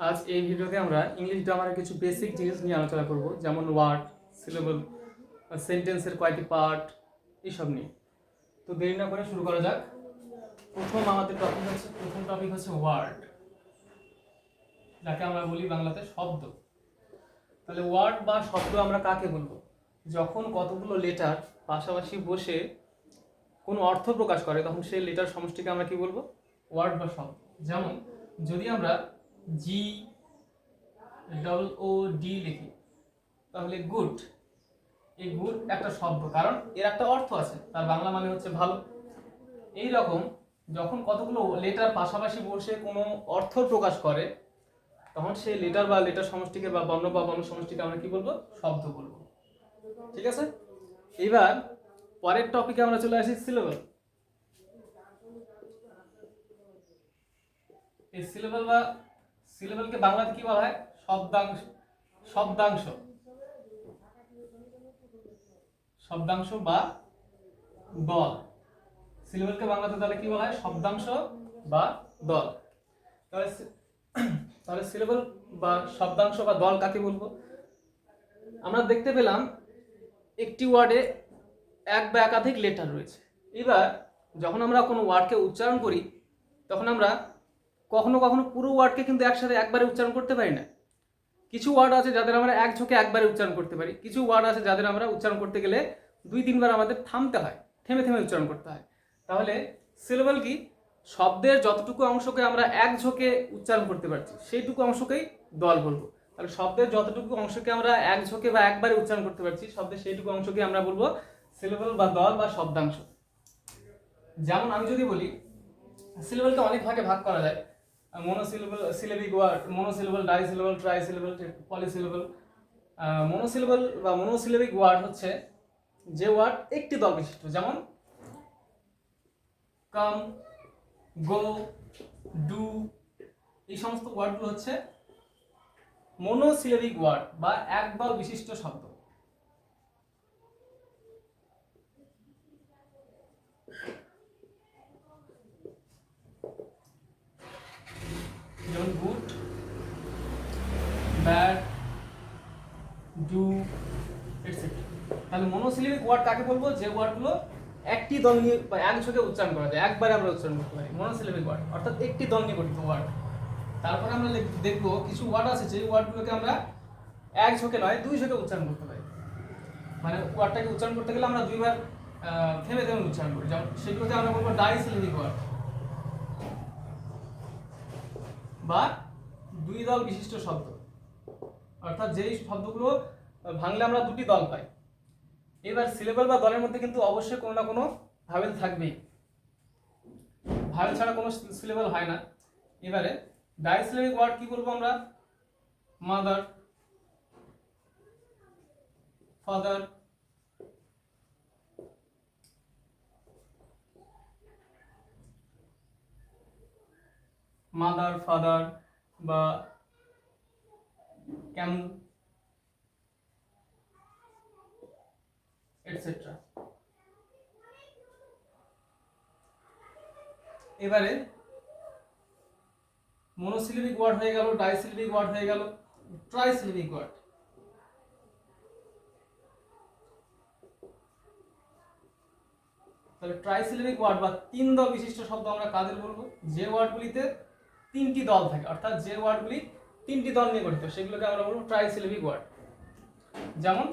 আজ এই ভিডিওতে আমরা ইংলিশ গ্রামারের কিছু বেসিক জিনিস নিয়ে আলোচনা করব, যেমন ওয়ার্ড, সিলেবল, সেন্টেন্সের কয়েকটি পার্ট, এইসব নিয়ে। তো দেরি না করে শুরু করা যাক। প্রথম টপিক হচ্ছে ওয়ার্ড, যাকে আমরা বলি বাংলাতে শব্দ। তাহলে ওয়ার্ড বা শব্দ আমরা কাকে বলবো? যখন কতগুলো লেটার পাশাপাশি বসে কোনো অর্থ প্রকাশ করে, তখন সেই লেটার সমষ্টিকে আমরা কি বলবো? ওয়ার্ড বা শব্দ। যেমন যদি আমরা GOOD লিখি, তাহলে গুড, এই গুড একটা শব্দ, কারণ এর একটা অর্থ আছে, তার বাংলা মানে হচ্ছে ভালো। এই রকম যখন কতগুলো লেটার পাশাপাশি বসে কোনো অর্থ প্রকাশ করে, তখন সেই লেটার বা লেটার সমষ্টিকে বা বর্ণ সমষ্টিকে আমরা কি বলবো? শব্দ বলবো। ঠিক আছে, এবার পরের টপিকে আমরা চলে আসি সিলেবল। এই সিলেবলকে বাংলাতে কি বলা হয়? শব্দাংশ বা দল। সিলেবলকে বাংলাতে তাহলে কি বলা হয়? শব্দাংশ বা দল। তাহলে সিলেবল বা শব্দাংশ বা দল কাকে বলবো? আমরা দেখতে পেলাম একটি ওয়ার্ডে এক বা একাধিক লেটার রয়েছে। এবার যখন আমরা কোনো ওয়ার্ডকে উচ্চারণ করি, তখন আমরা কখনো কখনো পুরো ওয়ার্ডকে কিন্তু একসাথে একবারে উচ্চারণ করতে পারি না। কিছু ওয়ার্ড আছে যাদের আমরা এক ঝোঁকে একবারে উচ্চারণ করতে পারি, কিছু ওয়ার্ড আছে যাদের আমরা উচ্চারণ করতে গেলে 2-3 বার আমাদের থামতে হয়, থেমে থেমে উচ্চারণ করতে হয়। তাহলে সিলেবল কি? শব্দের যতটুকু অংশকে আমরা এক ঝোঁকে উচ্চারণ করতে পারছি, সেইটুকু অংশকেই দল বলবো। তাহলে শব্দের যতটুকু অংশকে আমরা এক ঝোঁকে বা একবারে উচ্চারণ করতে পারছি, শব্দের সেইটুকু অংশকে আমরা বলবো সিলেবল বা দল বা শব্দাংশ। যেমন আমি যদি বলি, সিলেবলকে অনেক ভাগে ভাগ করা যায়। Monosyllable, syllabic word, monosyllable, disyllable, trisyllable, polysyllable. Monosyllable বা মনোসিলেবিক ওয়ার্ড হচ্ছে যে ওয়ার্ড একটি দল বিশিষ্ট, যেমন কাম, গো, ডু, এই সমস্ত ওয়ার্ডগুলো হচ্ছে মনোসিলেবিক ওয়ার্ড বা এক দল বিশিষ্ট শব্দ। যেমন গুড, ব্যাড, ডু, এটসেট্রা। তাহলে মনোসিলেবিক ওয়ার্ড কাকে বলবো? যে ওয়ার্ডগুলো একটি দল নিয়ে বা এক ঝোঁকে উচ্চারণ করা যায়, একবারে আমরা উচ্চারণ করতে পারি, মনোসিলেবিক ওয়ার্ড, অর্থাৎ একটি দল নিয়ে গঠিত ওয়ার্ড। তারপরে আমরা দেখবো কিছু ওয়ার্ড আছে যে ওয়ার্ডগুলোকে আমরা এক ঝোঁকে নয় 2 ঝোঁকে উচ্চারণ করতে পারি। মানে ওয়ার্ডটাকে উচ্চারণ করতে গেলে আমরা 2 বার থেমে থেমে উচ্চারণ করি, যেমন সেগুলোকে আমরা বলবো ডাইসিলেবিক ওয়ার্ড বা 2 দল বিশিষ্ট শব্দ, অর্থাৎ যেই শব্দগুলো ভাঙলে আমরা 2টি দল পাই। এবার সিলেবল বা দলের মধ্যে কিন্তু অবশ্যই কোনো না কোনো ভাওয়েল থাকবেই, ভাওয়েল ছাড়া কোনো সিলেবল হয় না। এবারে ডাইসিলেবিক ওয়ার্ড কি বলবো আমরা? মাদার, ফাদার, বা ক্যামু, এটসেট্রা। এবারে মনোসিলেবিক ওয়ার্ড হয়ে গেল, ডাইসিলেবিক ওয়ার্ড হয়ে গেল, ট্রাইসিলেবিক ওয়ার্ড। তাহলে ট্রাইসিলেবিক ওয়ার্ড বা 3 দল বিশিষ্ট শব্দ আমরা কাদের বলবো? যে ওয়ার্ডগুলিতে 3টি দল থাকে, অর্থাৎ যে ওয়ার্ডগুলি 3টি দল নিয়ে গঠিত, সেগুলোকে আমরা বলবো ট্রাইসিলেবিক ওয়ার্ড। যেমন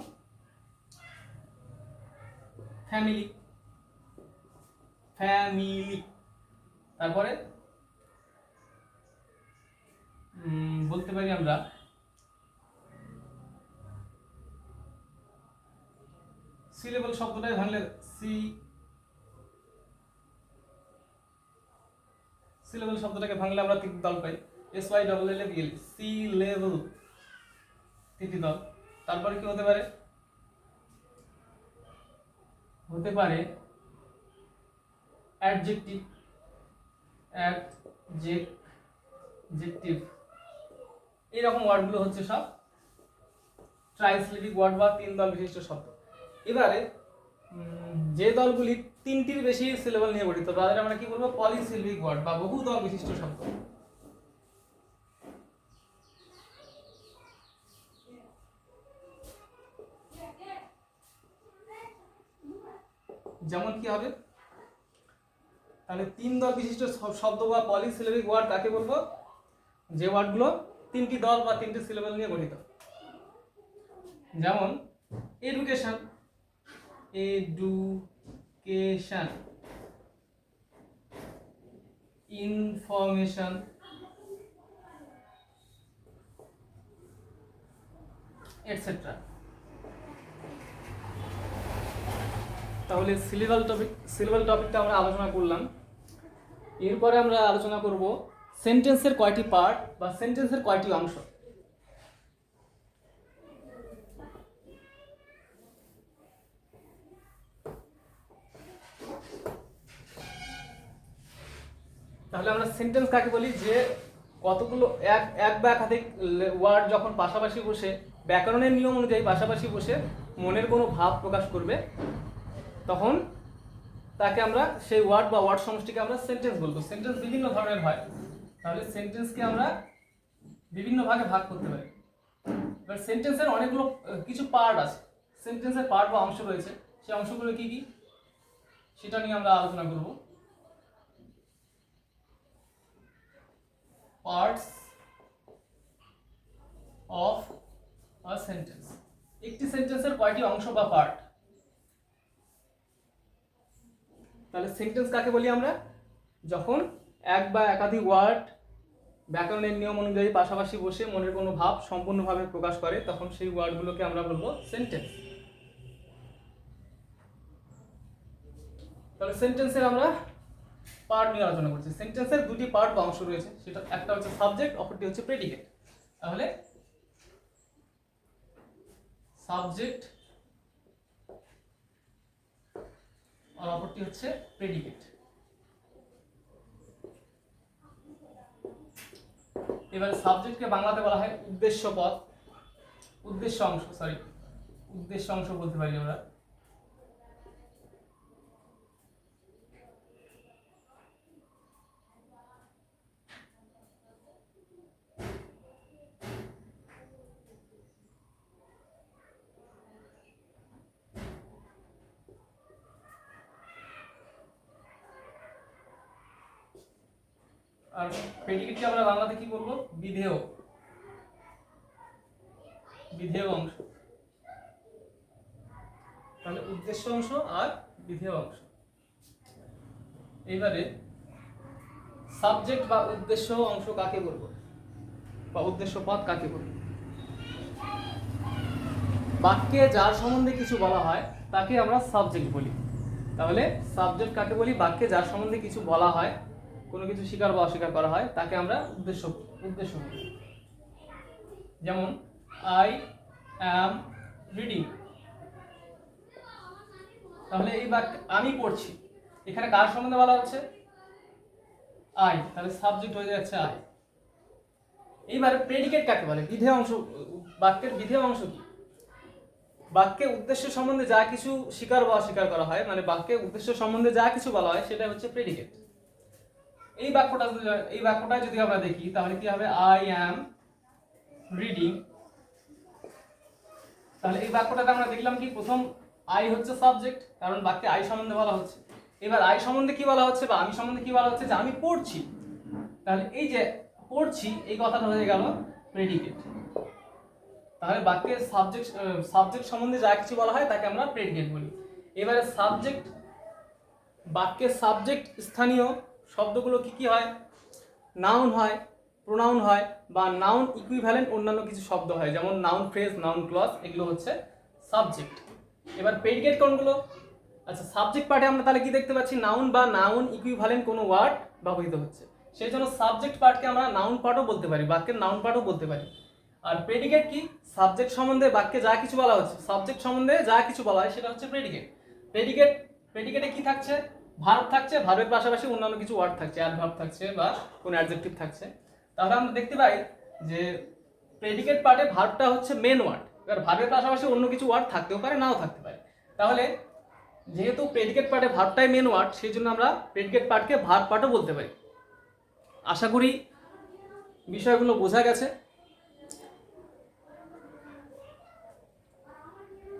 ফ্যামিলি, তারপরে বলতে পারি আমরা সিলেবল শব্দটাই ভাঙলে সিলেবল শব্দটাকে ভাঙলে আমরা 3টি দল পাই, SYLLEL, সি লেভেল, 3টি দল। তারপরে কি হতে পারে? অ্যাডজেক্টিভ, এইরকম ওয়ার্ডগুলো হচ্ছে সব ট্রাইসিলেবিক ওয়ার্ড বা 3 দল বিশিষ্ট শব্দ। এবারে যে দলগুলি 3টির বেশি সিলেবল নিয়ে গঠিত, তাদের আমরা কি বলবো? পলিসিলেবিক ওয়ার্ড বা বহু দল বিশিষ্ট শব্দ। যেমন কি হবে, তাহলে 3 দল বিশিষ্ট শব্দ বা পলিসিলেবিক ওয়ার্ড কাকে বলবো? যে ওয়ার্ডগুলো 3টি দল বা 3টি সিলেবল নিয়ে গঠিত। যেমন এডুকেশন, এডুকেশন, ইনফরমেশন, এটসেট্রা। তাহলে সিলেবল টপিকটা আমরা আলোচনা করলাম। এরপরে আমরা আলোচনা করব সেন্টেন্সের কয়টি পার্ট বা সেন্টেন্সের কয়টি অংশ। তাহলে আমরা সেন্টেন্স কাকে বলি? যে কতগুলো এক বা একাধিক ওয়ার্ড যখন পাশাপাশি বসে ব্যাকরণের নিয়ম অনুযায়ী পাশাপাশি বসে মনের কোনো ভাব প্রকাশ করবে, তখন তাকে আমরা সেই ওয়ার্ড বা ওয়ার্ড সমষ্টিকে আমরা সেন্টেন্স বলবো। সেন্টেন্স বিভিন্ন ধরনের হয়, তাহলে সেন্টেন্সকে আমরা বিভিন্ন ভাগে ভাগ করতে পারি। এবার সেন্টেন্সের অনেকগুলো কিছু পার্ট আছে, সেন্টেন্সের পার্ট বা অংশ রয়েছে, সেই অংশগুলো কি কি সেটা নিয়ে আমরা আলোচনা করব। পার্টস অফ আ সেন্টেন্স, একটি সেন্টেন্সের কয়টি অংশ বা পার্ট। তাহলে সেন্টেন্স কাকে বলি আমরা? যখন এক বা একাধিক ওয়ার্ড ব্যাকরণের নিয়ম অনুযায়ী পাশাপাশি বসে মনের কোনো ভাব সম্পূর্ণভাবে প্রকাশ করে, তখন সেই ওয়ার্ডগুলোকে আমরা বলবো সেন্টেন্স। তাহলে সেন্টেন্সের আমরা পার্ট নিয়ে আলোচনা করছি। সেন্টেন্সের দুটি পার্ট বা অংশ রয়েছে, সেটা একটা হচ্ছে সাবজেক্ট, অপরটি হচ্ছে প্রেডিকেট। তাহলে সাবজেক্ট আর অপরটি হচ্ছে প্রেডিকেট। এবারে সাবজেক্টকে বাংলাতে বলা হয় উদ্দেশ্য পদ, উদ্দেশ্য অংশ বলতে পারি আমরা। আর প্রেডিকেটকে আমরা বাংলাতে কি বলবো? বিধেয় অংশ। তাহলে উদ্দেশ্য অংশ আর বিধেয় অংশ। এবারে সাবজেক্ট বা উদ্দেশ্য অংশ কাকে বলবো বা উদ্দেশ্য পদ কাকে বলবো? বাক্যে যার সম্বন্ধে কিছু বলা হয় তাকে আমরা সাবজেক্ট বলি। তাহলে সাবজেক্ট কাকে বলি? বাক্যে যার সম্বন্ধে কিছু বলা হয়, কোনো কিছু স্বীকার বা অস্বীকার করা হয়, তাকে আমরা উদ্দেশ্য বলি। যেমন আই অ্যাম রিডিং। তাহলে এই বাক্য আমি পড়ছি, এখানে কার সম্বন্ধে বলা হচ্ছে? আই, তাহলে সাবজেক্ট হয়ে যাচ্ছে আই। এইবারে প্রেডিকেট কাকে বলে? বিধেয় অংশ। বাক্যের বিধেয় অংশ কি? বাক্যে উদ্দেশ্য সম্বন্ধে যা কিছু স্বীকার বা অস্বীকার করা হয়, মানে বাক্যে উদ্দেশ্য সম্বন্ধে যা কিছু বলা হয় সেটা হচ্ছে প্রেডিকেট। এই বাক্যটা যদি আমরা দেখি তাহলে কি হবে? I am reading. তাহলে এই বাক্যটাতে আমরা দেখলাম কি, প্রথম আই হচ্ছে সাবজেক্ট, কারণ বাক্যে আই সম্বন্ধে বলা হচ্ছে। এবার আই সম্বন্ধে কি বলা হচ্ছে বা আমি সম্বন্ধে কি বলা হচ্ছে? যে আমি পড়ছি। তাহলে এই যে পড়ছি এই কথাটা হয়ে গেল প্রেডিকেট। তাহলে বাক্যের সাবজেক্ট সম্বন্ধে যা কিছু বলা হয় তাকে আমরা প্রেডিকেট বলি। এবারে বাক্যের সাবজেক্ট স্থানীয় শব্দগুলো কি কি হয়? নাউন হয়, প্রোনাউন হয়, বা নাউন ইকুইভ্যালেন্ট অন্যান্য কিছু শব্দ হয়, যেমন নাউন ফ্রেজ, নাউন ক্লজ, এগুলো হচ্ছে সাবজেক্ট। এবার প্রেডিকেট কোনগুলো? আচ্ছা, সাবজেক্ট পার্টে আমরা তাহলে কি দেখতে পাচ্ছি? নাউন বা নাউন ইকুইভ্যালেন্ট কোনো ওয়ার্ড ব্যবহৃত হচ্ছে, সেই জন্য সাবজেক্ট পার্টকে আমরা নাউন পার্টও বলতে পারি, বাক্যের নাউন পার্টও বলতে পারি। আর প্রেডিকেট কি? সাবজেক্ট সম্বন্ধে বাক্যে যা কিছু বলা হচ্ছে, সাবজেক্ট সম্বন্ধে যা কিছু বলা হয় সেটা হচ্ছে প্রেডিকেট। প্রেডিকেটে কি থাকছে? ভার্ব থাকছে, ভার্বের পাশাপাশি অন্যান্য কিছু ওয়ার্ড থাকছে, অ্যাডভার্ব থাকছে বা কোনো অ্যাডজেক্টিভ থাকছে। তাহলে আমরা দেখতে পাই যে প্রেডিকেট পার্টে ভার্বটা হচ্ছে মেন ওয়ার্ড। এবার ভার্বের পাশাপাশি অন্য কিছু ওয়ার্ড থাকতেও পারে, নাও থাকতে পারে। তাহলে যেহেতু প্রেডিকেট পার্টে ভার্বটাই মেন ওয়ার্ড, সেই জন্য আমরা প্রেডিকেট পার্টকে ভার্ব পার্টও বলতে পারি। আশা করি বিষয়গুলো বোঝা গেছে।